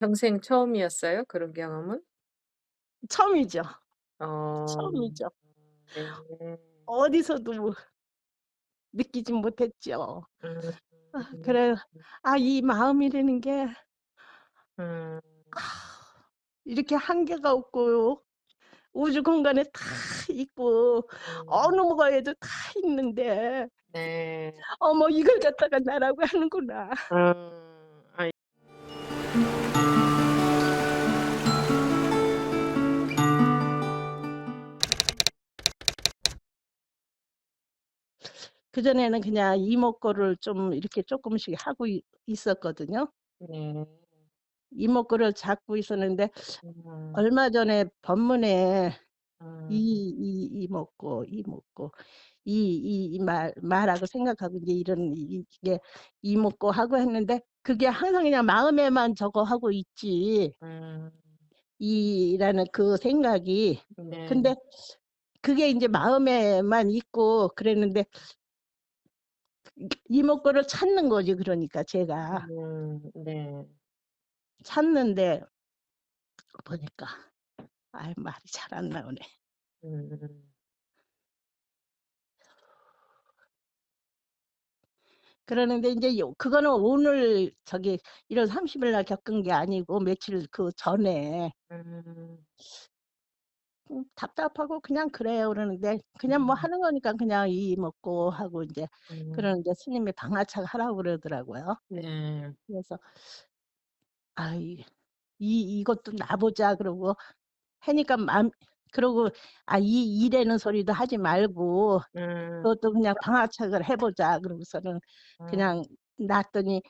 평생 처음이었어요? 그런 경험은? 처음이죠. 어. 처음이죠. 네. 어디서도 느끼지 못했죠. 음. 그래 이 마음이라는 게 음. 이렇게 한계가 없고 우주 공간에 다 있고 음. 어느 거에도 다 있는데 네. 어머 이걸 갖다가 나라고 하는구나. 아이 그전에는 그냥 이모 거를 좀 이렇게 쪼끔씩 하고 있었거든요. 네. 이모 거를 잡고 있었는데 음. 얼마 전에 법문에 음. 이모고 이 말하고 생각하고 이제 이런 이게 이모고 하고 했는데 그게 항상 그냥 마음에만 저거 하고 있지 음. 이라는 그 생각이. 네. 근데 그게 인제 마음에만 있고 그랬는데 이목구를 찾는 거지 그러니까 제가. 네. 찾는데 보니까 말이 잘 안 나오네. 음. 그러는데 인제 그거는 오늘 저기 1월 30일 날 겪은 게 아니고 며칠 그 전에 음. 답답하고 그냥 그래요 그러는데 그냥 뭐 음. 하는 거니까 그냥 이목구 하고 인제 음. 그러는데 스님이 방아착 하라고 그러더라고요. 네. 그래서 아 이것도 놔 보자 그러고 하니까 그러고 이 이라는 소리도 하지 말고 음. 그것도 그냥 방아착을 해 보자 그러고서는 음. 그냥 놨더니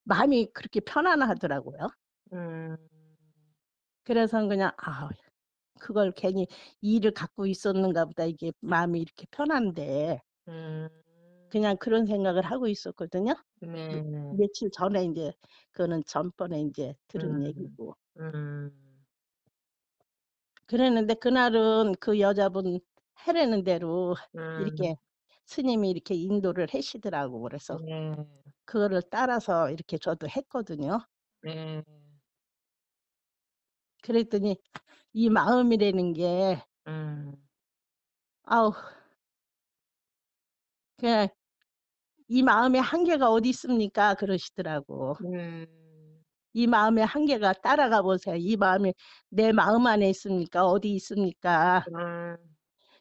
마음이 그렇게 편안하더라고요. 음. 그래서 그냥 그걸 괜히 이를 갖고 있었는가 보다 이게 마음이 이렇게 편한데 음. 그냥 그런 생각을 하고 있었거든요. 며 네. 며칠 전에 인제 그거는 전번에 인제 들은 음. 얘기고. 음. 그랬는데 그날은 그 여자분 하라는 대로 음. 이렇게 스님이 이렇게 인도를 하시더라고. 그래서 네. 그거를 따라서 이렇게 저도 했거든요. 네. 그랬더니 이 마음이라는 게 음. 아우 그냥 "이 마음에 한계가 어디 있습니까?" 그러시더라고. 음. "이 마음의 한계가 따라가 보세요. 이 마음이 내 마음 안에 있습니까? 어디 있습니까?" 음.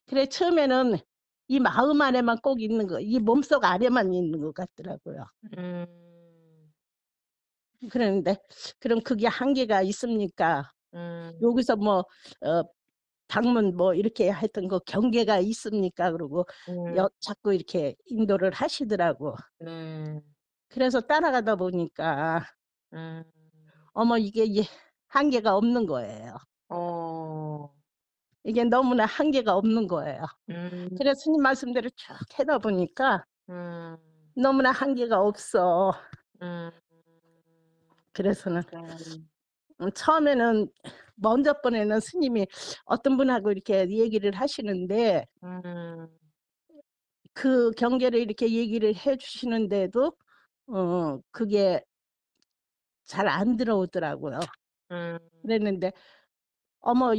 그래 처음에는 이 마음 안에만 꼭 있는 거 이 몸속 안에만 있는 것 같더라고요. 음. 그랬는데 "그럼 그게 한계가 있습니까? 음. 여기서 뭐 어 방문 뭐 이렇게 하여튼 그 경계가 있습니까?" 그러고 음. 자꾸 이렇게 인도를 하시더라고. 네. 그래서 따라가다 보니까 음. 어머 이게 한계가 없는 거예요. 어. 이게 너무나 한계가 없는 거예요. 음. 그래서 스님 말씀대로 쭉 하다 보니까 음. 너무나 한계가 없어. 음. 그래서는 네. 처음에는 먼저 번에는 스님이 어떤 분하고 이렇게 얘기를 하시는데 음. 그 경계를 이렇게 얘기를 해 주시는데도 그게 잘 안 들어오더라고요. 음. 그랬는데 어머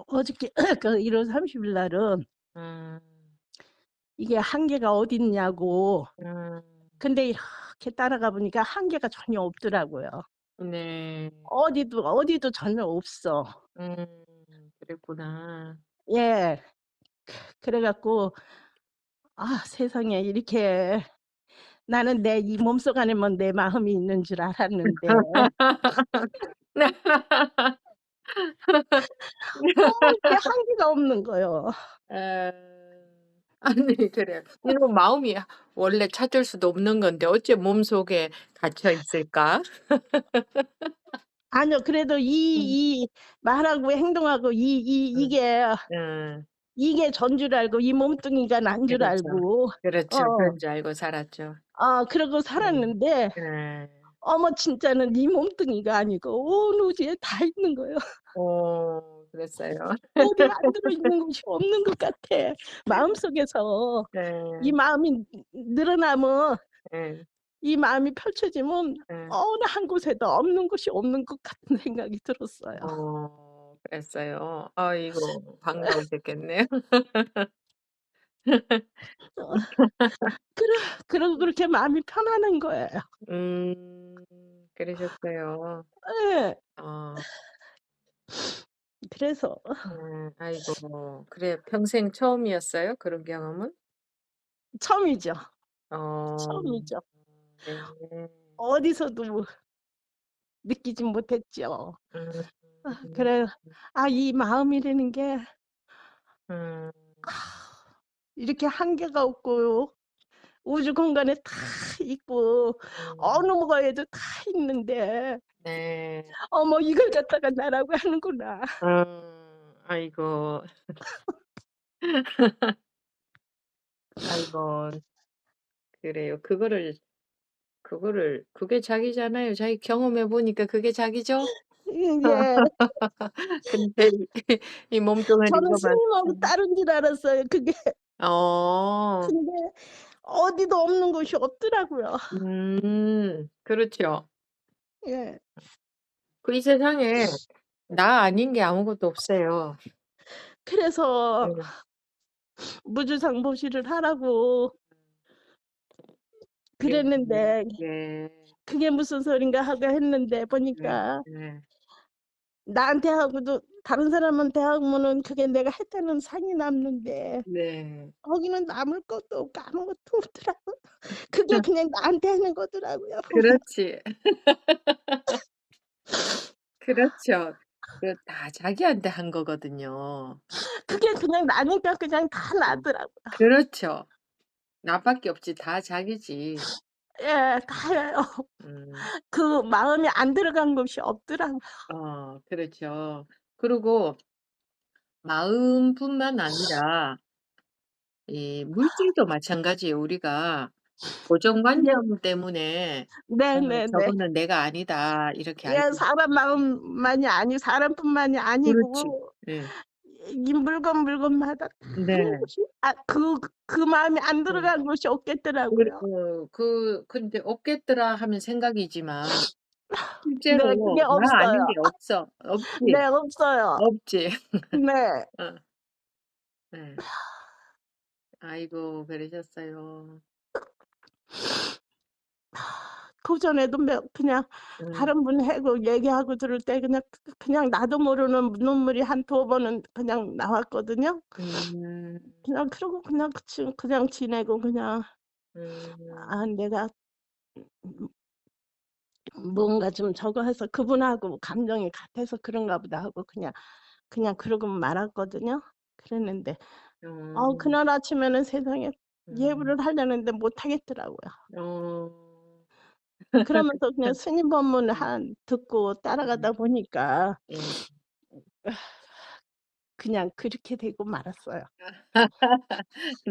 어저께 그 1월 30일 날은 음. 이게 한계가 어딨냐고. 음. 근데 이렇게 따라가 보니까 한계가 전혀 없더라고요. 네. 어디도 전혀 없어. 그랬구나. 예. 그래 갖고 세상에 이렇게 나는 내 이 몸속 안에만 내 마음이 있는 줄 알았는데 이게 한계가 없는 거요. 에. 아니 그래요. 이런 마음이 원래 찾을 수도 없는 건데 어째 몸속에 갇혀 있을까? 아니요. 그래도 음. 말하고 행동하고 음. 이게 음. 이게 전 줄 알고 이 몸뚱이가 난 줄 그렇죠. 알고 그렇죠. 어 그런 줄 알고 살았죠. 그러고 음. 살았는데 네. 어머 진짜는 이 몸뚱이가 아니고 온 우주에 다 있는 거예요. 그랬어요. 어디 안 들어 있는 곳이 없는 것 같아. 마음속에서 이 네. 마음이 늘어나면 예. 이 마음이 펼쳐지면 예. 어느 한 곳에도 없는 곳이 없는 것 같은 생각이 들었어요. 그랬어요. 아이고 반가우셨겠네요. 어 그러 그러고 그렇게 마음이 편안한 거예요. 그러셨어요. 예. 어 그래서 아이고. 그래 평생 처음이었어요? 그런 경험은? 처음이죠. 어 처음이죠. 네. 어디서도 느끼지 못했죠. 음. 그래 이 마음이라는 게 음. 이렇게 한계가 없고 우주 공간에 다 있고 음. 어느 거에도 다 있는데 네. 어머 이걸 갖다가 나라고 하는구나. 아이고. 아이고. 그래요. 그게 자기잖아요. 자기 경험해 보니까 그게 자기죠? 예. 근데 이 몸뚱아리 저는 이거만 스님하고 다른 줄 알았어요 그게. 어. 근데 어디도 없는 곳이 없더라고요. 그렇죠. 예. 이 세상에 나 아닌 게 아무것도 없어요. 그래서 네. 무주상보시를 하라고 네. 그랬는데 네. 그게 무슨 소린가 하고 했는데 네. 보니까 네. 나한테 하고도 다른 사람한테 하면은 그게 내가 했다는 상이 남는데 네. 거기는 남을 것도 없고 아무것도 없더라고. 그게 그냥 나한테 하는 거더라고요 보면. 그렇지. 그렇죠. 다 자기한테 한 거거든요. 그게 그냥 나니까 그냥 다 음. 나더라고요. 그렇죠. 나밖에 없지 다 자기지. 예. 다예요. 음. 그 마음이 안 들어간 곳이 없더라고요. 그렇죠. 그리고 마음뿐만 아니라 이 물질도 마찬가지예요. 우리가 예. 고정관념 때문에 네네네. '저거는 내가 아니다.' 이렇게 예. 알고 사람 마음만이 사람뿐만이 그렇지. 아니고 예. 이 물건마다 다른 네. 곳이 그 마음이 안 네. 들어간 곳이 우리 없겠더라고요. 근데 없겠더라 하면 생각이지만 네. 그게 실제로 나 아닌 없어요. 게 없어. 없지. 네. 없어요. 없지. 네. 어 네. 아이고 그러셨어요. 그전에도 그냥 음. 다른 분 하고 얘기하고 들을 때 그냥 나도 모르는 눈물이 한 두 번은 그냥 나왔거든요. 음. 그냥 그러고 그냥 지내고 그냥 음. 내가 뭔가 좀 저거 해서 그분하고 감정이 같아서 그런가 보다 하고 그냥 그러고 말았거든요. 그랬는데 어. 그날 아침에는 세상에 음. 예불을 하려는데 못 하겠더라고요. 어. 그러면서 그냥 스님 법문을 음. 듣고 따라가다 음. 보니까 예. 그냥 그렇게 되고 말았어요.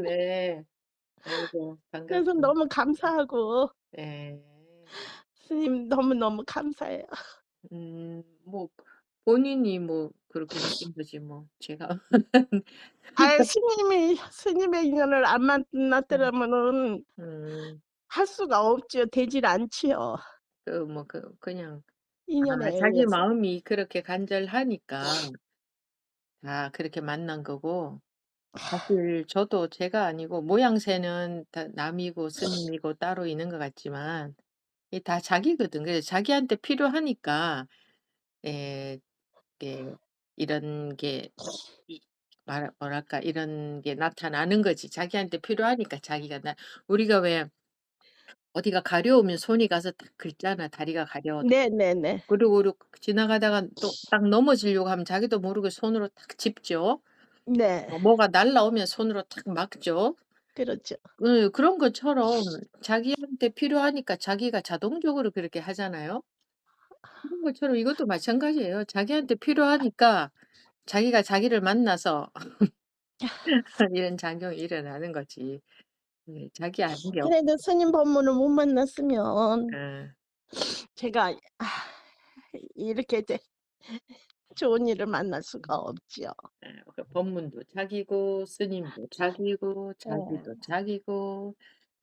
네. 아이고 그래서 반갑습니다. 너무 감사하고 예. 스님 너무너무 감사해요. 뭐 본인이 뭐 그렇게 느낀 거지 뭐 제가 스님의 인연을 안 음. 만났더라면은 음. 할 수가 없지요. 되질 않지요. 그냥 인연에 자기 의해서. 마음이 그렇게 간절하니까 다 그렇게 만난 거고 사실 저도 제가 아니고 모양새는 다 남이고 스님이고 따로 있는 것 같지만 이게 다 자기거든. 그래서 자기한테 필요하니까 예 예 이런 게 이 뭐랄까 이런 게 나타나는 거지. 자기한테 필요하니까 자기가 우리가 왜 어디가 가려우면 손이 가서 딱 긁잖아, 다리가 가려워도. 네네네. 그리고 지나가다가 또 딱 넘어지려고 하면 자기도 모르게 손으로 탁 짚죠. 네. 뭐가 날라오면 손으로 탁 막죠. 그렇죠. 그런 것처럼 자기한테 필요하니까 자기가 자동적으로 그렇게 하잖아요. 그런 것처럼 이것도 마찬가지예요. 자기한테 필요하니까 자기가 자기를 만나서 이런 작용이 일어나는 거지. 자기 아닌 게 그래도 스님 법문을 못 만났으면 예. 제가 이렇게 좋은 일을 만날 수가 음. 없지요. 법문도 자기고 스님도 자기고 예. 자기도 자기고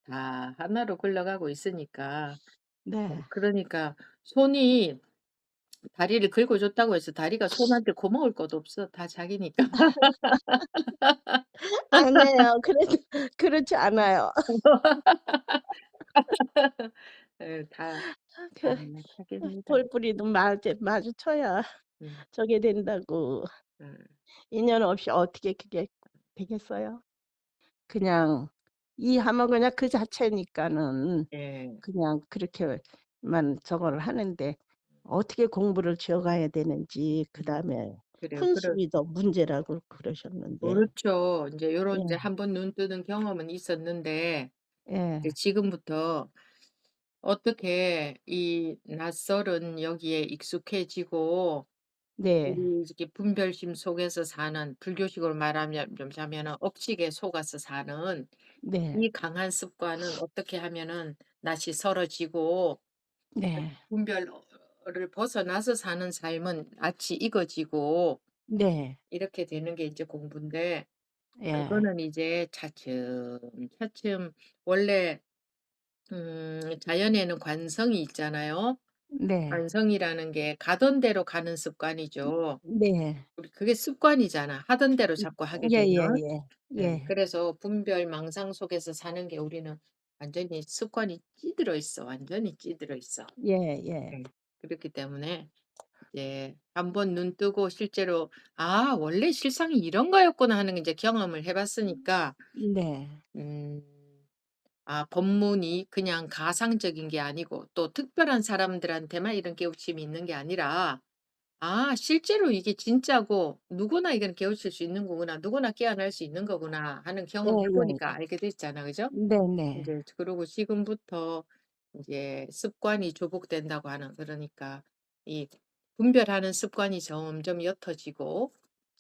다 하나로 굴러가고 있으니까. 네. 그러니까 손이 다리를 긁어줬다고 해서 다리가 손한테 고마울 것도 없어. 다 자기니까. 아니에요. 그래도 그렇지 않아요. 예 다 그 자기입니다. 볼뿌리도 마주쳐야 음. 저게 된다고. 음. 인연 없이 어떻게 그게 되겠어요? 그냥 이하면 그냥 그 자체니까는 예. 그냥 그렇게만 저거를 하는데 어떻게 공부를 지어 가야 되는지 음. 그다음에 그래요. 훈습이 더 문제라고 그러셨는데. 그렇죠. 인제 요런 인제 예. 한 번 눈 뜨는 경험은 있었는데 이제 예. 지금부터 어떻게 이 낯설은 여기에 익숙해지고 네. 우리 이렇게 분별심 속에서 사는 불교식으로 자면은 억식에 속아서 사는 네. 이 강한 습관은 어떻게 하면은 낯이 설어지고 네. 분별을 벗어나서 사는 삶은 낯이 익어지고 네. 이렇게 되는 게 이제 공부인데 예. 그거는 이제 차츰 원래 자연에는 관성이 있잖아요. 네. 관성이라는 게 가던 대로 가는 습관이죠. 네. 우리 그게 습관이잖아. 하던 대로 자꾸 하게 되면. 예예예. 예. 그래서 분별 망상 속에서 사는 게 우리는 완전히 습관이 찌들어 있어. 완전히 찌들어 있어. 예예. 예. 그렇기 때문에 이제 한번 눈 뜨고 실제로 '아 원래 실상이 이런 거였구나.' 하는 이제 경험을 해 봤으니까 네. 음 법문이 그냥 가상적인 게 아니고 또 특별한 사람들한테만 이런 깨우침이 있는 게 아니라 실제로 이게 진짜고 누구나 이건 깨우칠 수 있는 거구나. 누구나 깨어날 수 있는 거구나 하는 경험을 해 예예. 보니까 알게 됐잖아. 그죠? 네네. 인제 그러고 지금부터 인제 습관이 조복된다고 하는 그러니까 이 분별하는 습관이 점점 옅어지고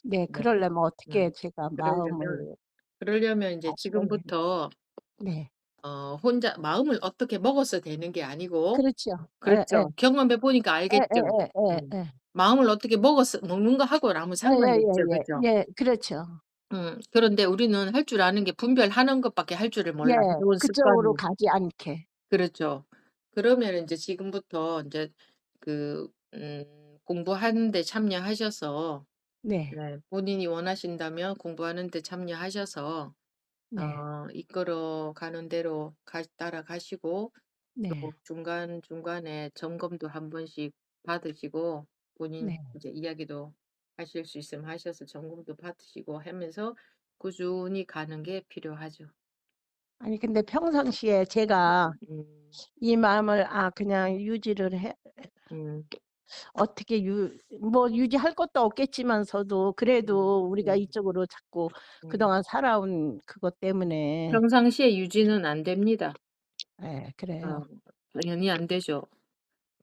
네. 네. 그러려면 어떻게 음. 제가 그러려면 마음을 그러려면 인제 다스려야 되나. 지금부터 네. 혼자 마음을 어떻게 먹어서 되는 게 아니고 그렇죠. 예예. 그렇죠. 경험해 보니까 알겠죠. 음. 예예예예예. 마음을 어떻게 먹어서 먹는 거 하고는 아무 상관이 없죠. 예예예예. 그죠? 예. 그렇죠. 그런데 우리는 할 줄 아는 게 분별하는 것밖에 할 줄을 예. 몰라. 새로운 그쪽으로 습관이. 가지 않게. 그렇죠. 그러면은 인제 지금부터 인제 그 공부하는 데 참여하셔서 네. 네 본인이 원하신다면 공부하는 데 참여하셔서 네. 이끌어 가는 대로 따라가시고 또 네. 중간중간에 점검도 한 번씩 받으시고 본인 네. 이제 이야기도 하실 수 있으면 하셔서 점검도 받으시고 하면서 꾸준히 가는 게 필요하죠. 아니 근데 평상시에 제가 음. 이 마음을 그냥 유지를 해 음. 어떻게 유지할 것도 없겠지만서도 그래도 우리가 네. 이쪽으로 자꾸 음. 그동안 살아온 그것 때문에. 평상시에 유지는 안 됩니다. 예. 어 그래요. 당연히 안 되죠.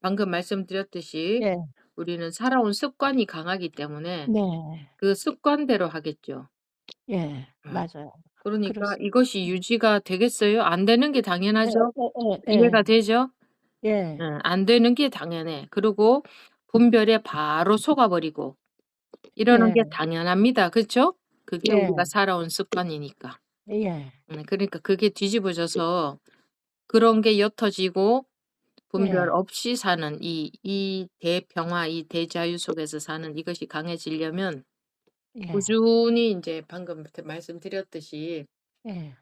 방금 말씀드렸듯이 예. 우리는 살아온 습관이 강하기 때문에 네. 그 습관대로 하겠죠. 예. 아 맞아요. 그러니까 그렇습니다. 이것이 유지가 되겠어요? 안 되는 게 당연하죠. 이해가 예예예예. 되죠? 예. 안 되는 게 당연해. 그리고 분별에 바로 속아 버리고 이러는 게 예. 당연합니다. 그쵸? 그게 우리가 예. 살아온 습관이니까. 예. 그러니까 그게 뒤집어져서 그런 게 옅어지고 분별 예. 없이 사는 이 대평화 이 대자유 속에서 사는 이것이 강해지려면 예. 꾸준히 인제 방금 말씀드렸듯이 예. 예.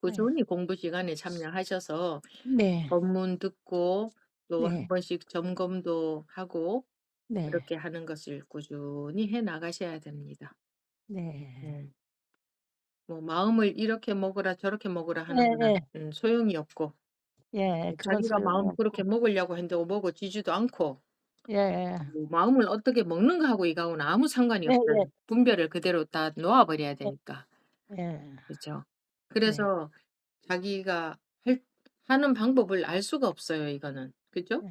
꾸준히 공부 시간에 참여하셔서 네. 법문 듣고 또 한 네. 번씩 점검도 하고 네. 그렇게 하는 것을 꾸준히 해 나가셔야 됩니다. 네. 네. 뭐 마음을 이렇게 먹으라 저렇게 먹으라 하는 예예. 거는 소용이 없고 예. 그건 자기가 소용이 마음 그렇게 없고. 먹으려고 한다고 먹어지지도 않고 예예. 뭐 마음을 어떻게 먹는가 하고 이거하고는 아무 상관이 예예. 없어요. 분별을 그대로 다 놓아 버려야 예. 되니까. 예. 그죠? 네. 그래서 자기가 하는 방법을 알 수가 없어요 이거는. 그죠?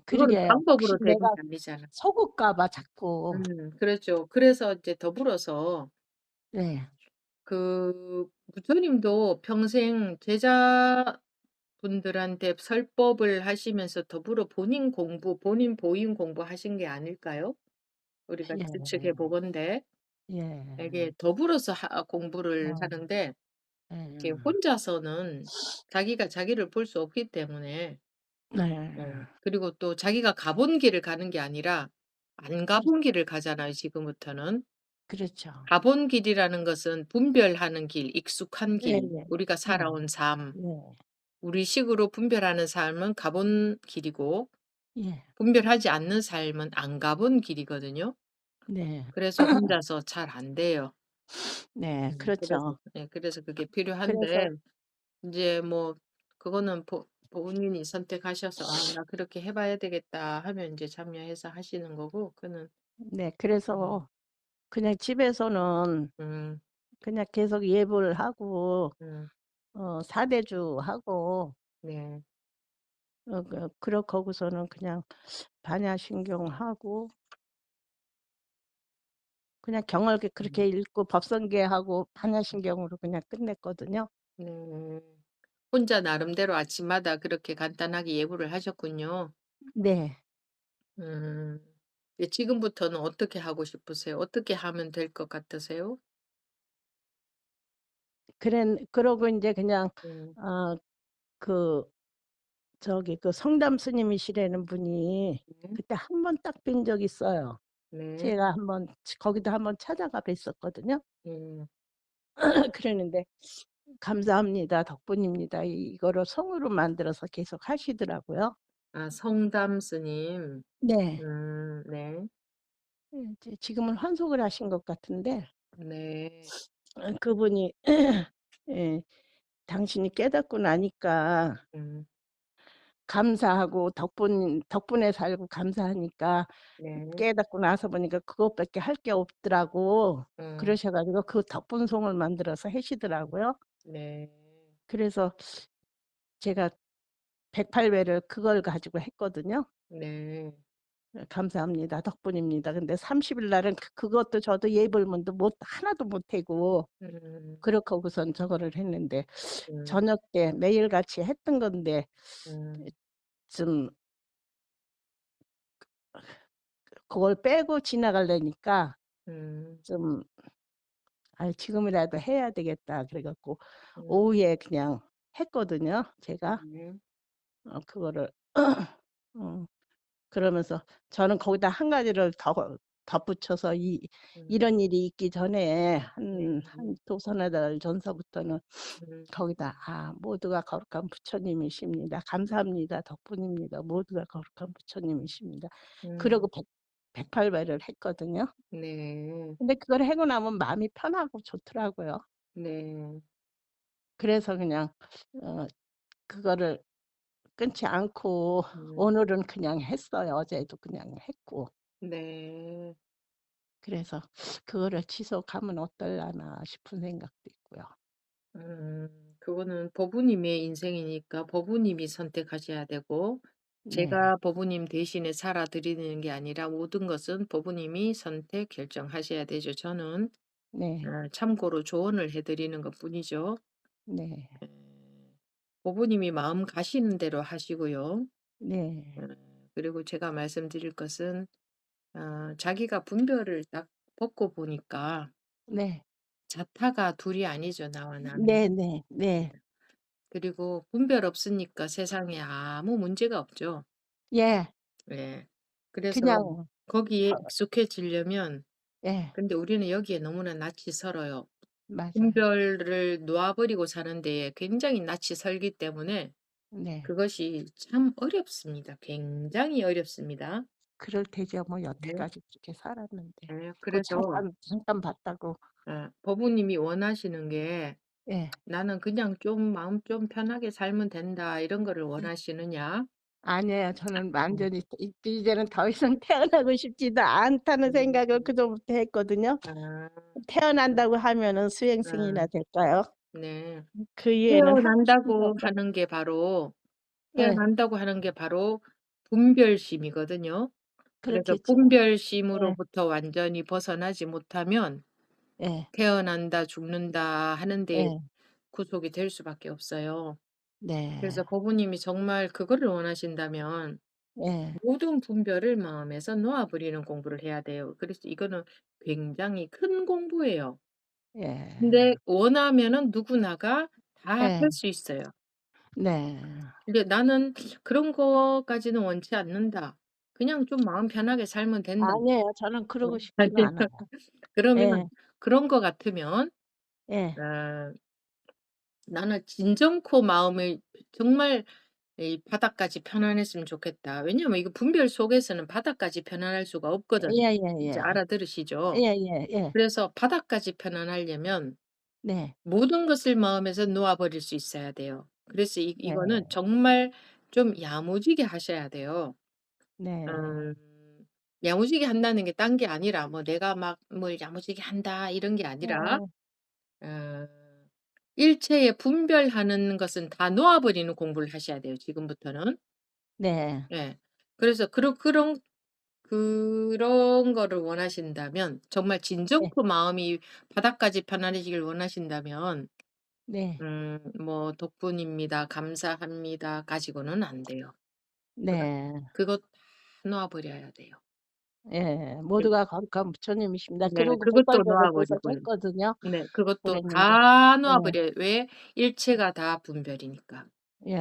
그거는 그러게 혹시 방법으로 되는 내가 게 아니잖아. 속을까 봐 자꾸. 그렇죠. 그래서 이제 더불어서 네. 부처님도 평생 제자분들한테 설법을 하시면서 더불어 본인 보인 공부하신 게 아닐까요? 우리가 예. 추측해 보건대. 예. 이게 더불어서 공부를 어. 하는데 예. 이렇게 혼자서는 자기가 자기를 볼 수 없기 때문에 네. 그리고 또 자기가 가본 길을 가는 게 아니라 안 가본 그렇죠. 길을 가잖아요 지금부터는. 그렇죠. 가본 길이라는 것은 분별하는 길, 익숙한 길, 예예. 우리가 예. 살아온 삶, 예. 우리 식으로 분별하는 삶은 가본 길이고 예. 분별하지 않는 삶은 안 가본 길이거든요. 네. 그래서 혼자서 잘 안 돼요. 네. 그래서 그렇죠. 그래서 그게 그래서 필요한데 인제 뭐 그거는 본인이 선택하셔서 '아 나 그렇게 해 봐야 되겠다.' 하면 인제 참여해서 하시는 거고 그는 네. 음 그래서 그냥 집에서는 음 그냥 계속 예불 하고 음 사대주 하고 네. 그러고서는 그냥 반야신경하고 그냥 경을 음 그렇게 읽고 법성계하고 반야신경으로 그냥 끝냈거든요. 네. 혼자 나름대로 아침마다 그렇게 간단하게 예불을 하셨군요. 네. 음. 예 지금부터는 어떻게 하고 싶으세요? 어떻게 하면 될 것 같으세요? 그러고 인제 그냥 음. 어 그 저기 그 성담 스님이시라는 분이 네. 그때 한 번 딱 뵌 적이 있어요. 네. 제가 한번 거기도 한번 찾아가 뵀었거든요. 음. 그러는데 "감사합니다. 덕분입니다." 이거를 성으로 만들어서 계속 하시더라고요. 아 성담 스님. 네. 네. 이제 지금은 환속을 하신 것 같은데 네. 그분이 예 "당신이 깨닫고 나니까 음. 감사하고 덕분에 살고 감사하니까 네. 깨닫고 나서 보니까 그것밖에 할 게 없더라고." 음. 그러셔 가지고 그 덕분송을 만들어서 음. 하시더라고요. 네. 그래서 제가 108 회를 그걸 가지고 했거든요. 네. 감사합니다. 덕분입니다. 근데 30일 날은 그것도 저도 예불문도 못 하나도 못 하고 음. 그러고선 저거를 했는데 음. 저녁 때 매일같이 했던 건데 음. 좀 그걸 빼고 지나가려니까 음. 좀 '아이 지금이라도 해야 되겠다.' 그래 갖고 음. 오후에 그냥 했거든요 제가. 네. 그거를 음 그러면서 저는 거기다 한 가지를 더 덧붙여서 음. 이런 일이 있기 전에 네. 한 두서너 달 전서부터는 음. 거기다 모두가 거룩한 부처님이십니다. 감사합니다. 덕분입니다. 모두가 거룩한 부처님이십니다. 음. 그러고 108 배를 했거든요. 네. 근데 그걸 하고 나면 마음이 편하고 좋더라고요. 네. 그래서 그냥 어 그거를 끊지 않고 음. 오늘은 그냥 했어요. 어제도 그냥 했고. 네. 그래서 그거를 지속하면 어떨라나 싶은 생각도 있고요. 그거는 법부님의 인생이니까 법부님이 선택하셔야 되고 네. 제가 법부님 대신에 살아 드리는 게 아니라 모든 것은 법부님이 선택 결정하셔야 되죠. 저는 네. 참고로 조언을 해 드리는 것뿐이죠. 네. 예. 법부님이 마음 가시는 대로 하시고요. 네. 그리고 제가 말씀드릴 것은 자기가 분별을 딱 벗고 보니까 네. 자타가 둘이 아니죠, 나와 나는. 네네. 네. 그리고 분별 없으니까 세상에 아무 문제가 없죠. 예. 예. 그래서 그냥 거기에 거 익숙해지려면 예. 근데 우리는 여기에 너무나 낯이 설어요. 맞아요. 분별을 놓아 버리고 사는 데에 굉장히 낯이 설기 때문에 네. 그것이 참 어렵습니다. 굉장히 어렵습니다. 그럴 테죠. 뭐 네. 여태까지 그렇게 살았는데. 그 그래서 잠깐 봤다고. 법부님이 원하시는 게 예. '나는 그냥 좀 마음 좀 편하게 살면 된다.' 이런 거를 원하시느냐? 아니에요. 저는 음. 완전히 이제는 더 이상 태어나고 싶지도 않다는 생각을 음. 그전부터 했거든요. 아. 태어난다고 하면은 수행승이나 아 될까요? 네. 그 이외에는 하고 싶은 게 태어난다고 없어. 하는 게 바로 예. 태어난다고 하는 게 바로 분별심이거든요. 그래서 그렇겠죠. 예. 분별심으로부터 완전히 벗어나지 못하면 예. 태어난다 죽는다 하는 데 예. 구속이 될 수밖에 없어요. 네. 그래서 부모님이 정말 그거를 원하신다면 예. 모든 분별을 마음에서 놓아 버리는 공부를 해야 돼요. 그래서 이거는 굉장히 큰 공부예요. 예. 근데 원하면은 누구나가 다 할 예. 수 있어요. 네. 근데 '나는 그런 거까지는 원치 않는다. 그냥 좀 마음 편하게 살면 된다.' 아니에요. 저는 그러고 싶지가 아니요. 않아요. 예. 그러면 그런 거 같으면 예. 아 나는 진정코 마음을 정말 이 '바닥까지 편안했으면 좋겠다.' 왜냐하면 이거 분별 속에서는 바닥까지 편안할 수가 없거든요. 이제 예예예. 알아들으시죠? 예예예. 그래서 바닥까지 편안하려면 네. 모든 것을 마음에서 놓아 버릴 수 있어야 돼요. 그래서 이거는 네. 정말 좀 야무지게 하셔야 돼요. 네. 음 야무지게 한다는 게 딴 게 아니라 뭐 내가 막 뭘 야무지게 한다 이런 게 아니라 예. 어 일체의 분별하는 것은 다 놓아 버리는 공부를 하셔야 돼요 지금부터는. 네. 예. 그래서 그런 거를 원하신다면 정말 네. 진정코 마음이 바닥까지 편안해지길 원하신다면 네. 뭐 "덕분입니다. 감사합니다." 가지고는 안 돼요. 네. 그거 다 놓아 버려야 돼요. 예. 그 모두가 거룩한 부처님이십니다. 네. 그러고 그것도 놓아 보살펴면서 버리고요. 했거든요. 네. 그것도 그랬는데 다 놓아 예. 버려요. 왜? 일체가 다 분별이니까. 예.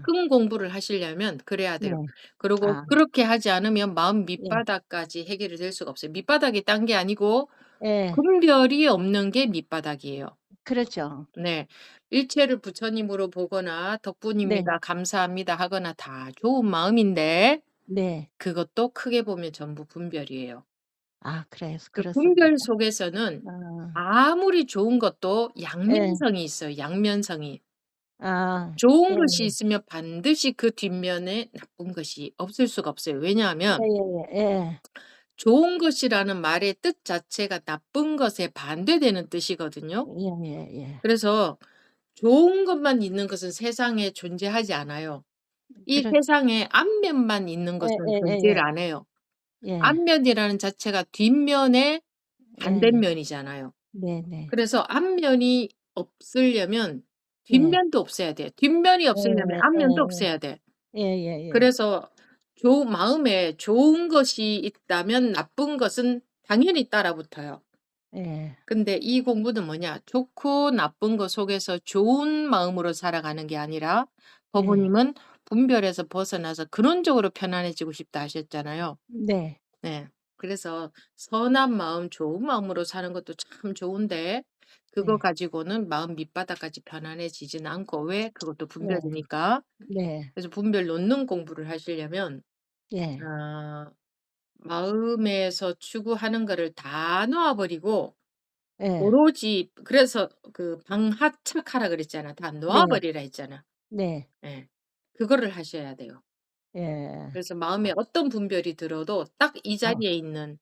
큰 공부를 하시려면 그래야 네. 돼요. 그리고 아 그렇게 하지 않으면 마음 예. 밑바닥까지 해결이 될 수가 없어요. 밑바닥이 딴 게 아니고 예. 분별이 없는 게 밑바닥이에요. 그렇죠. 네. 일체를 부처님으로 보거나 네. "덕분입니다. 감사합니다." 하거나 다 좋은 마음인데 네. 그것도 크게 보면 전부 분별이에요. 아 그 그렇습니다. 분별 속에서는 아. 아무리 좋은 것도 예. 양면성이 있어요, 양면성이. 아. 좋은 것이 예. 있으면 반드시 그 뒷면에 나쁜 것이 없을 수가 없어요. 왜냐하면 예예예. 예. 좋은 것이라는 말의 뜻 자체가 나쁜 것에 반대되는 뜻이거든요. 예예예. 그래서 좋은 것만 있는 것은 세상에 존재하지 않아요. 이 그렇 세상에 앞면만 있는 것은 존재를 예예예예. 안 해요. 예. 앞면이라는 자체가 뒷면의 예. 반대면이잖아요. 네네. 그래서 앞면이 없으려면 네. 뒷면도 없애야 돼요. 뒷면이 없으려면 앞면도 예예. 없애야 돼. 예예예. 그래서 마음에 좋은 것이 있다면 나쁜 것은 당연히 따라붙어요. 예. 근데 이 공부는 뭐냐? 좋고 나쁜 것 속에서 좋은 마음으로 살아가는 게 아니라 예. 법부님은 분별에서 벗어나서 근원적으로 편안해지고 싶다 하셨잖아요. 네. 네. 그래서 선한 마음, 좋은 마음으로 사는 것도 참 좋은데 그거 네. 가지고는 마음 밑바닥까지 편안해지지는 않고 왜? 그것도 네. 분별이니까. 네. 그래서 분별 놓는 공부를 하시려면 예. 아 마음에서 추구하는 거를 다 놓아 버리고 예. 오로지 그래서 그 방하착하라 그랬잖아. 다 놓아 네. 버리라 했잖아. 네. 예. 그거를 하셔야 돼요. 예. 그래서 마음에 어떤 분별이 들어도 딱 이 방 자리에 있는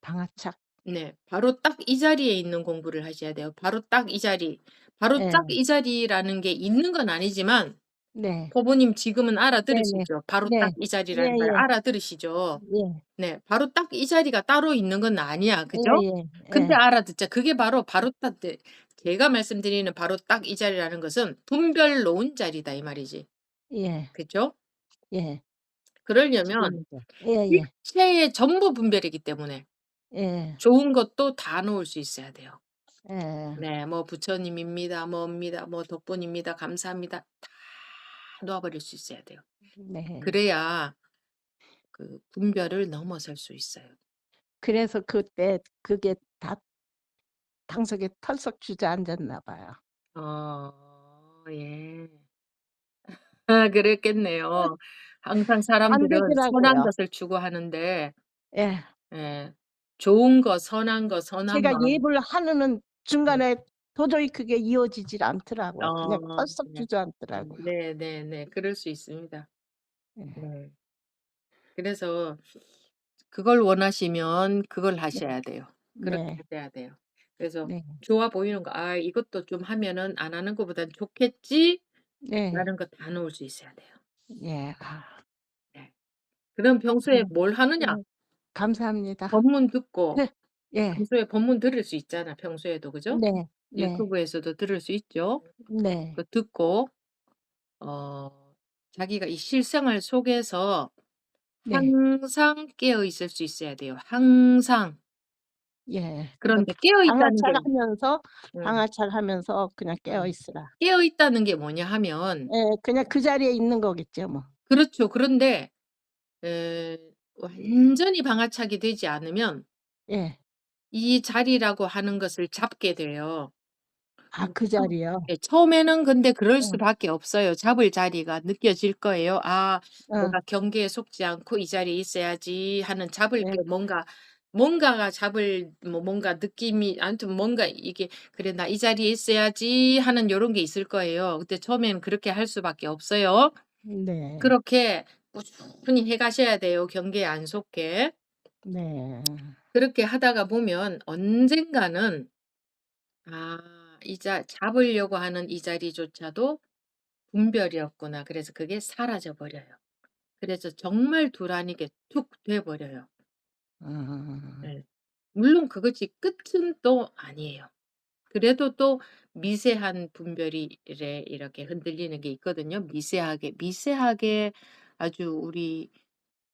방아착. 네. 바로 딱 이 자리에 있는 공부를 하셔야 돼요. 바로 딱 이 자리. 바로 딱 예. 이 자리라는 게 있는 건 아니지만 네. 포부님 지금은 네네. 알아들으시죠? 바로 딱 네. 이 자리라는 걸 예예. 알아들으시죠? 예. 네. 바로 딱 이 자리가 따로 있는 건 아니야. 그죠? 예예. 근데 예. 알아듣자. 그게 바로 딱 제가 말씀드리는 바로 딱 이 자리라는 것은 분별 놓은 자리다 이 말이지. 예. 그죠? 예. 그러려면 지금이죠. 예예. 일체의 전부 분별이기 때문에 예. 좋은 것도 다 놓을 수 있어야 돼요. 예. 네. 뭐 부처님입니다. 뭐입니다. 뭐 덕분입니다. 감사합니다. 다 놓아 버릴 수 있어야 돼요. 네. 그래야 그 분별을 넘어설 수 있어요. 그래서 그때 그게 다 당석에 털썩 주저앉았나 봐요. 예. 아 그랬겠네요. 항상 안 사람들은 선한 되더라고요. 것을 추구하는데 예. 예 좋은 것, 선한 것, 선한 제가 마음 예불 하는 네. 중간에 도저히 그게 이어지질 않더라고요. 그냥 어 털썩 네. 주저앉더라고요. 네네네. 그럴 수 있습니다. 예. 네. 그래서 그걸 원하시면 그걸 네. 하셔야 돼요. 그렇게 네. 하셔야 돼요. 그래서 네. 좋아 보이는 거 '아 이것도 좀 하면은 안 하는 것보단 좋겠지.'라는 네. 거 다 놓을 수 있어야 돼요. 예. 아. 네. 그럼 평소에 네. 뭘 하느냐? 네. 감사합니다. 법문 듣고 네. 예. 평소에 법문 들을 수 있잖아 평소에도. 그죠? 네. 네. 유튜브에서도 들을 수 있죠. 네. 그 듣고 어 자기가 이 실생활 속에서 네. 항상 깨어 있을 수 있어야 돼요. 항상. 예. 그런데 그것도 깨어 있다는 게 방아차하면서 음. 방아차하면서 그냥 깨어 음. 있으라. 깨어 있다는 게 뭐냐 하면 예. 그냥 그 자리에 있는 거겠죠 뭐. 그렇죠. 그런데 완전히 방아착이 되지 않으면 예. 이 자리라고 하는 것을 잡게 돼요. 아 그 자리요? 예 처음에는 근데 그럴 어. 수밖에 없어요. 잡을 자리가 느껴질 거예요. '아 어. 내가 경계에 속지 않고 이 자리에 있어야지.' 하는 잡을 게 예. 뭔가가 잡을 뭔가 느낌이 아무튼 뭔가 이게 '그래 나 이 자리에 있어야지.' 하는 요런 게 있을 거예요. 근데 처음에는 그렇게 할 수밖에 없어요. 네. 그렇게 꾸준히 해 가셔야 돼요, 경계에 안 속게. 네. 그렇게 하다가 보면 언젠가는 '아 이 잡으려고 하는 이 자리조차도 분별이었구나.' 그래서 그게 사라져 버려요. 그래서 정말 둘 아니게 툭 돼 버려요. 아. 예. 물론 그것이 끝은 또 아니에요. 그래도 또 미세한 분별이 이렇게 흔들리는 게 있거든요. 미세하게 아주 우리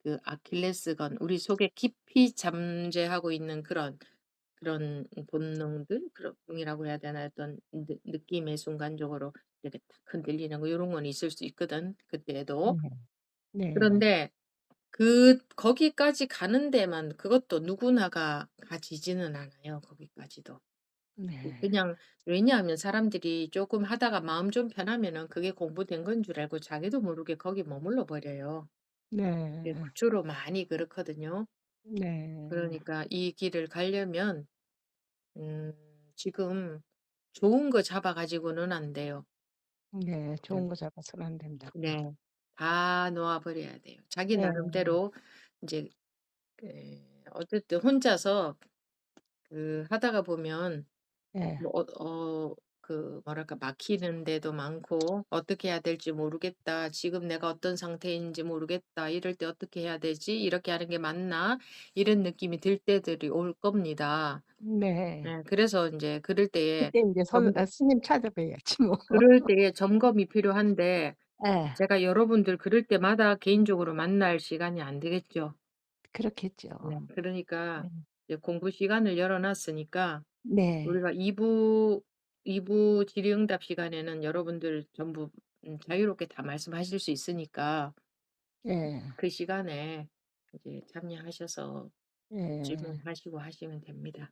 그 아킬레스건 우리 속에 깊이 잠재하고 있는 그런 본능들 그런 이라고 해야 되나 어떤 느낌의 순간적으로 이렇게 탁 흔들리는 거 요런 건 있을 수 있거든 그때에도. 네. 네. 그런데 거기까지 가는 데만 그것도 누구나가 가지지는 않아요 거기까지도. 네. 그냥 왜냐하면 사람들이 쪼끔 하다가 마음 좀 편하면은 그게 공부된 건 줄 알고 자기도 모르게 거기 머물러 버려요. 예 네. 주로 많이 그렇거든요. 네. 그러니까 이 길을 가려면 음 지금 좋은 거 잡아 가지고는 안 돼요. 네. 네. 좋은 거 잡아서는 안 된다고요. 네. 다 놓아 버려야 돼요. 자기 예. 나름대로 인제 어쨌든 혼자서 하다가 보면 예. 뭐 그 뭐랄까 막히는 데도 많고 '어떻게 해야 될지 모르겠다. 지금 내가 어떤 상태인지 모르겠다. 이럴 때 어떻게 해야 되지? 이렇게 하는 게 맞나?' 이런 느낌이 들 때들이 올 겁니다. 네. 네. 그래서 인제 그럴 때에 그때 인제 점검 스님 찾아뵈야지 뭐. 그럴 때에 점검이 필요한데 예. 제가 여러분들 그럴 때마다 개인적으로 만날 시간이 안 되겠죠. 그렇겠죠. 네. 그러니까 네. 이제 공부 시간을 열어 놨으니까 네. 우리가 2부 질의응답 시간에는 여러분들 전부 자유롭게 다 말씀하실 수 있으니까 예. 그 시간에 이제 참여하셔서 예. 질문하시고 하시면 됩니다.